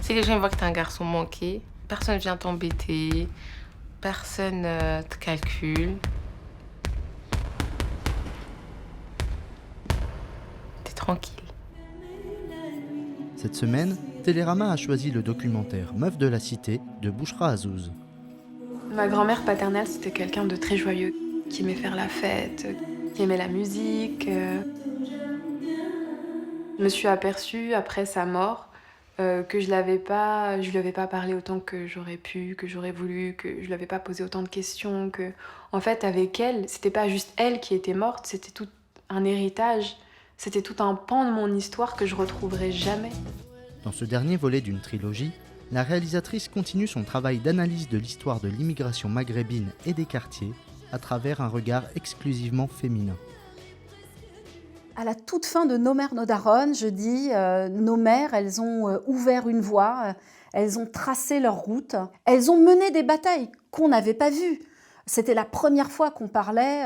Si les gens voient que t'es un garçon manqué, personne vient t'embêter, personne te calcule. T'es tranquille. Cette semaine, Télérama a choisi le documentaire Meuf de la Cité de Bouchra Azzouz. Ma grand-mère paternelle, c'était quelqu'un de très joyeux, qui aimait faire la fête, qui aimait la musique. Je me suis aperçue après sa mort que je lui avais pas parlé autant que j'aurais pu, que j'aurais voulu, que je lui avais pas posé autant de questions, que en fait avec elle, c'était pas juste elle qui était morte, c'était tout un héritage, c'était tout un pan de mon histoire que je retrouverai jamais. Dans ce dernier volet d'une trilogie, la réalisatrice continue son travail d'analyse de l'histoire de l'immigration maghrébine et des quartiers à travers un regard exclusivement féminin. À la toute fin de Nos mères, nos daronnes, je dis nos mères, elles ont ouvert une voie, elles ont tracé leur route, elles ont mené des batailles qu'on n'avait pas vues. C'était la première fois qu'on parlait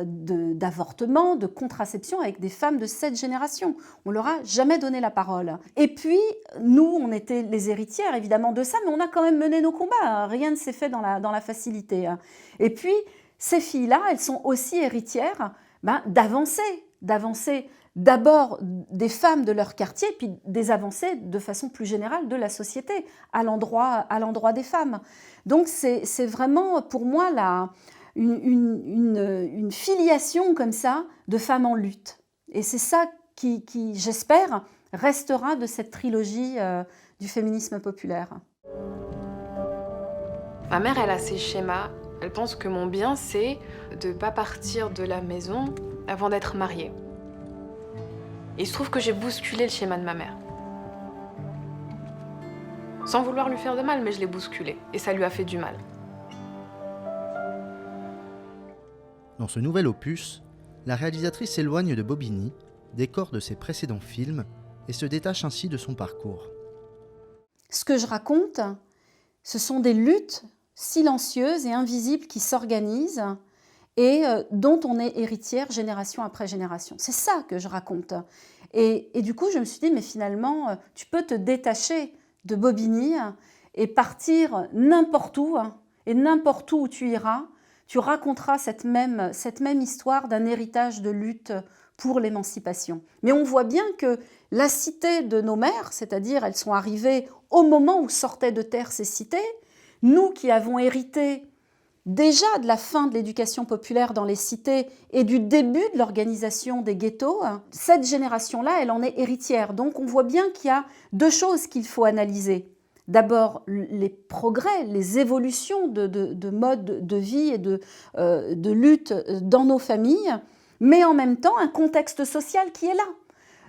d'avortement, de contraception avec des femmes de cette génération. On leur a jamais donné la parole. Et puis, nous, on était les héritières évidemment de ça, mais on a quand même mené nos combats. Rien ne s'est fait dans la facilité. Et puis, ces filles-là, elles sont aussi héritières d'avancer d'abord des femmes de leur quartier, puis des avancées de façon plus générale de la société à l'endroit des femmes. Donc c'est vraiment pour moi une filiation comme ça de femmes en lutte. Et c'est ça qui j'espère, restera de cette trilogie du féminisme populaire. Ma mère, elle a ses schémas. Elle pense que mon bien, c'est de ne pas partir de la maison avant d'être mariée. Et il se trouve que j'ai bousculé le schéma de ma mère. Sans vouloir lui faire de mal, mais je l'ai bousculé. Et ça lui a fait du mal. Dans ce nouvel opus, la réalisatrice s'éloigne de Bobigny, décor de ses précédents films, et se détache ainsi de son parcours. Ce que je raconte, ce sont des luttes silencieuses et invisibles qui s'organisent et dont on est héritière génération après génération. C'est ça que je raconte. Et du coup, je me suis dit, mais finalement, tu peux te détacher de Bobigny et partir n'importe où, et n'importe où tu iras, tu raconteras cette même histoire d'un héritage de lutte pour l'émancipation. Mais on voit bien que la cité de nos mères, c'est-à-dire elles sont arrivées au moment où sortaient de terre ces cités, nous qui avons hérité déjà de la fin de l'éducation populaire dans les cités et du début de l'organisation des ghettos, cette génération-là, elle en est héritière. Donc on voit bien qu'il y a deux choses qu'il faut analyser. D'abord, les progrès, les évolutions de mode de vie et de lutte dans nos familles, mais en même temps un contexte social qui est là.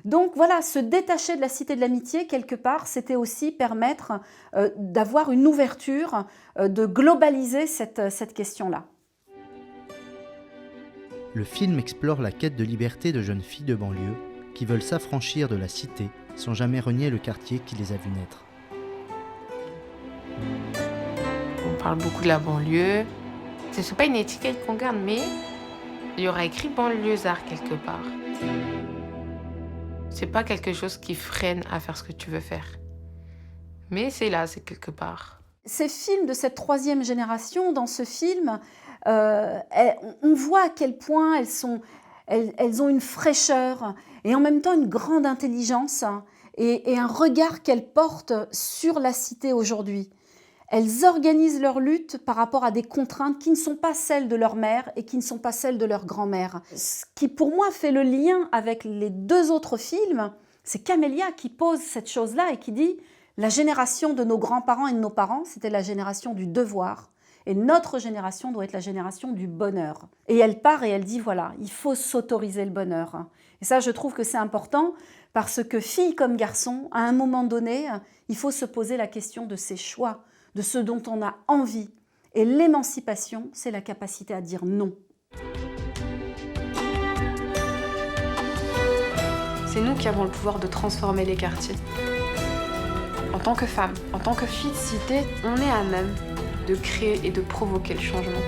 Donc voilà, se détacher de la Cité de l'Amitié, quelque part, c'était aussi permettre d'avoir une ouverture, de globaliser cette question-là. Le film explore la quête de liberté de jeunes filles de banlieue qui veulent s'affranchir de la cité sans jamais renier le quartier qui les a vues naître. On parle beaucoup de la banlieue. Ce n'est pas une étiquette qu'on garde, mais il y aura écrit banlieusard quelque part. C'est pas quelque chose qui freine à faire ce que tu veux faire. Mais c'est là, c'est quelque part. Ces films de cette troisième génération, dans ce film, on voit à quel point elles ont une fraîcheur et en même temps une grande intelligence et un regard qu'elles portent sur la cité aujourd'hui. Elles organisent leur lutte par rapport à des contraintes qui ne sont pas celles de leur mère et qui ne sont pas celles de leur grand-mère. Ce qui, pour moi, fait le lien avec les deux autres films, c'est Camélia qui pose cette chose-là et qui dit « La génération de nos grands-parents et de nos parents, c'était la génération du devoir. Et notre génération doit être la génération du bonheur. » Et elle part et elle dit « Voilà, il faut s'autoriser le bonheur. » Et ça, je trouve que c'est important parce que, fille comme garçon, à un moment donné, il faut se poser la question de ses choix, de ce dont on a envie. Et l'émancipation, c'est la capacité à dire non. C'est nous qui avons le pouvoir de transformer les quartiers. En tant que femme, en tant que fille de cité, on est à même de créer et de provoquer le changement.